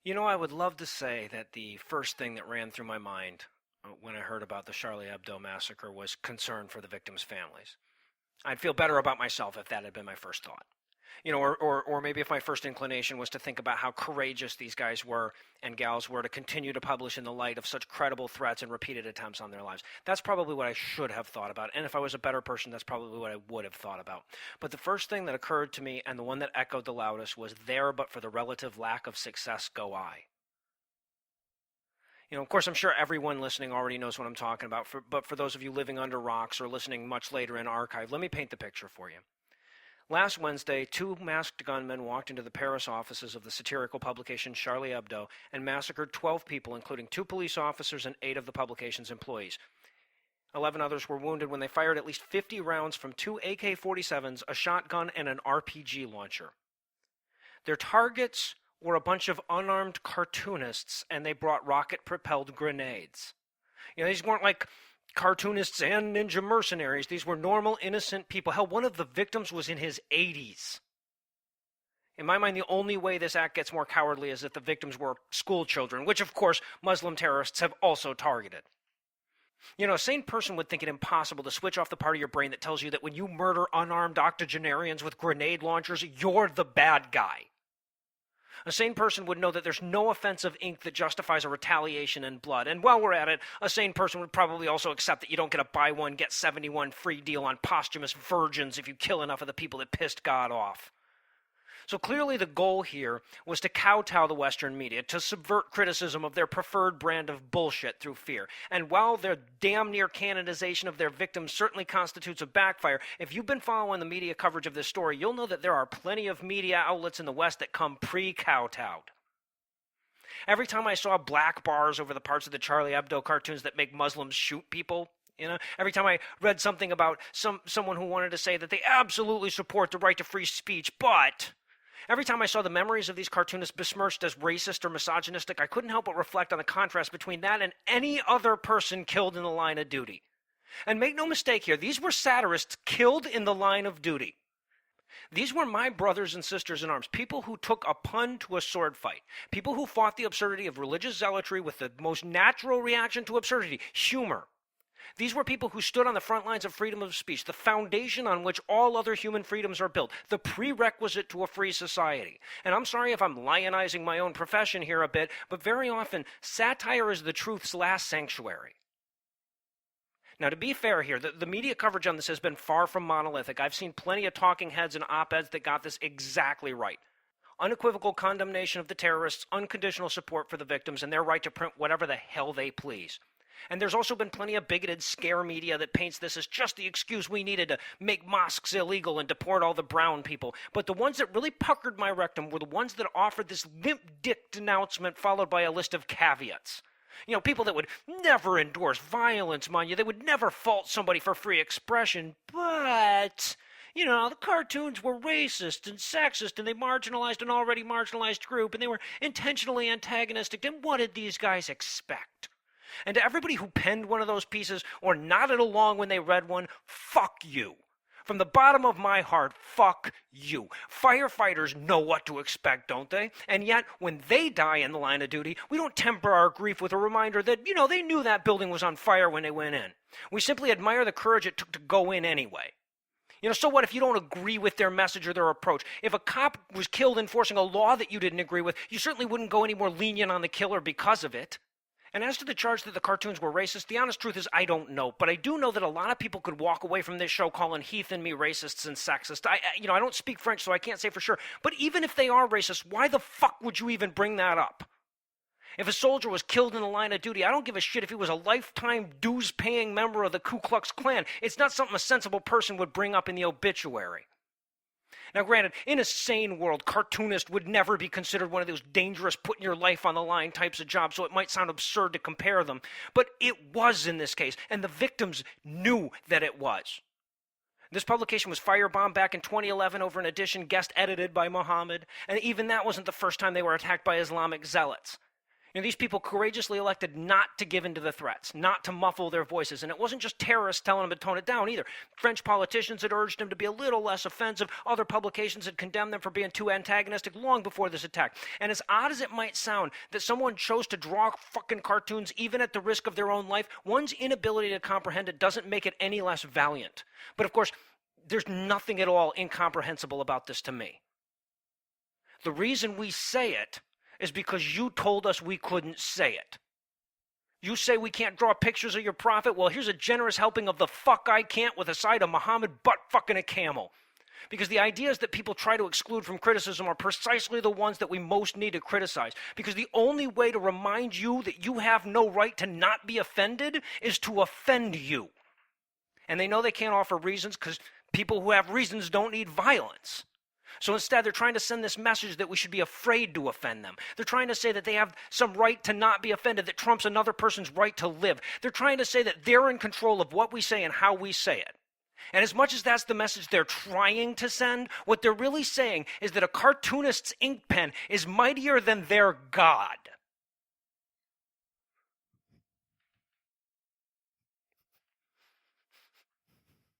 You know, I would love to say that the first thing that ran through my mind when I heard about the Charlie Hebdo massacre was concern for the victims' families. I'd feel better about myself if that had been my first thought. Or maybe if my first inclination was to think about how courageous these guys were and gals were to continue to publish in the light of such credible threats and repeated attempts on their lives. That's probably what I should have thought about. And if I was a better person, that's probably what I would have thought about. But the first thing that occurred to me, and the one that echoed the loudest, was there, but for the relative lack of success go I. Of course, I'm sure everyone listening already knows what I'm talking about, but for those of you living under rocks or listening much later in archive, let me paint the picture for you. Last Wednesday, two masked gunmen walked into the Paris offices of the satirical publication Charlie Hebdo and massacred 12 people, including 2 police officers and 8 of the publication's employees. 11 others were wounded when they fired at least 50 rounds from 2 AK-47s, a shotgun, and an RPG launcher. Their targets were a bunch of unarmed cartoonists, and they brought rocket-propelled grenades. These weren't like cartoonists and ninja mercenaries. These were normal, innocent people. Hell, one of the victims was in his 80s. In my mind, the only way this act gets more cowardly is if the victims were school children, which, of course, Muslim terrorists have also targeted. A sane person would think it impossible to switch off the part of your brain that tells you that when you murder unarmed octogenarians with grenade launchers, you're the bad guy. A sane person would know that there's no offensive ink that justifies a retaliation in blood. And while we're at it, a sane person would probably also accept that you don't get a buy one, get 71 free deal on posthumous virgins if you kill enough of the people that pissed God off. So clearly the goal here was to kowtow the Western media, to subvert criticism of their preferred brand of bullshit through fear. And while their damn near canonization of their victims certainly constitutes a backfire, if you've been following the media coverage of this story, you'll know that there are plenty of media outlets in the West that come pre-kowtowed. Every time I saw black bars over the parts of the Charlie Hebdo cartoons that make Muslims shoot people, every time I read something about someone who wanted to say that they absolutely support the right to free speech, but every time I saw the memories of these cartoonists besmirched as racist or misogynistic, I couldn't help but reflect on the contrast between that and any other person killed in the line of duty. And make no mistake here, these were satirists killed in the line of duty. These were my brothers and sisters in arms, people who took a pun to a sword fight, people who fought the absurdity of religious zealotry with the most natural reaction to absurdity, humor. These were people who stood on the front lines of freedom of speech, the foundation on which all other human freedoms are built, the prerequisite to a free society. And I'm sorry if I'm lionizing my own profession here a bit, but very often, satire is the truth's last sanctuary. Now, to be fair here, the media coverage on this has been far from monolithic. I've seen plenty of talking heads and op-eds that got this exactly right. Unequivocal condemnation of the terrorists, unconditional support for the victims, and their right to print whatever the hell they please. And there's also been plenty of bigoted scare media that paints this as just the excuse we needed to make mosques illegal and deport all the brown people. But the ones that really puckered my rectum were the ones that offered this limp dick denouncement followed by a list of caveats. People that would never endorse violence, mind you. They would never fault somebody for free expression, but the cartoons were racist and sexist, and they marginalized an already marginalized group, and they were intentionally antagonistic. And what did these guys expect? And to everybody who penned one of those pieces or nodded along when they read one, fuck you. From the bottom of my heart, fuck you. Firefighters know what to expect, don't they? And yet, when they die in the line of duty, we don't temper our grief with a reminder that, they knew that building was on fire when they went in. We simply admire the courage it took to go in anyway. So what if you don't agree with their message or their approach? If a cop was killed enforcing a law that you didn't agree with, you certainly wouldn't go any more lenient on the killer because of it. And as to the charge that the cartoons were racist, the honest truth is I don't know. But I do know that a lot of people could walk away from this show calling Heath and me racists and sexist. I don't speak French, so I can't say for sure. But even if they are racist, why the fuck would you even bring that up? If a soldier was killed in the line of duty, I don't give a shit if he was a lifetime dues-paying member of the Ku Klux Klan. It's not something a sensible person would bring up in the obituary. Now, granted, in a sane world, cartoonist would never be considered one of those dangerous, putting your life on the line types of jobs, so it might sound absurd to compare them. But it was in this case, and the victims knew that it was. This publication was firebombed back in 2011 over an edition guest edited by Muhammad, and even that wasn't the first time they were attacked by Islamic zealots. These people courageously elected not to give in to the threats, not to muffle their voices. And it wasn't just terrorists telling them to tone it down either. French politicians had urged them to be a little less offensive. Other publications had condemned them for being too antagonistic long before this attack. And as odd as it might sound that someone chose to draw fucking cartoons even at the risk of their own life, one's inability to comprehend it doesn't make it any less valiant. But of course, there's nothing at all incomprehensible about this to me. The reason we say it is because you told us we couldn't say it. You say we can't draw pictures of your prophet? Well, here's a generous helping of the fuck I can't with a side of Muhammad butt fucking a camel. Because the ideas that people try to exclude from criticism are precisely the ones that we most need to criticize. Because the only way to remind you that you have no right to not be offended is to offend you. And they know they can't offer reasons because people who have reasons don't need violence. So instead, they're trying to send this message that we should be afraid to offend them. They're trying to say that they have some right to not be offended that trumps another person's right to live. They're trying to say that they're in control of what we say and how we say it. And as much as that's the message they're trying to send, what they're really saying is that a cartoonist's ink pen is mightier than their God.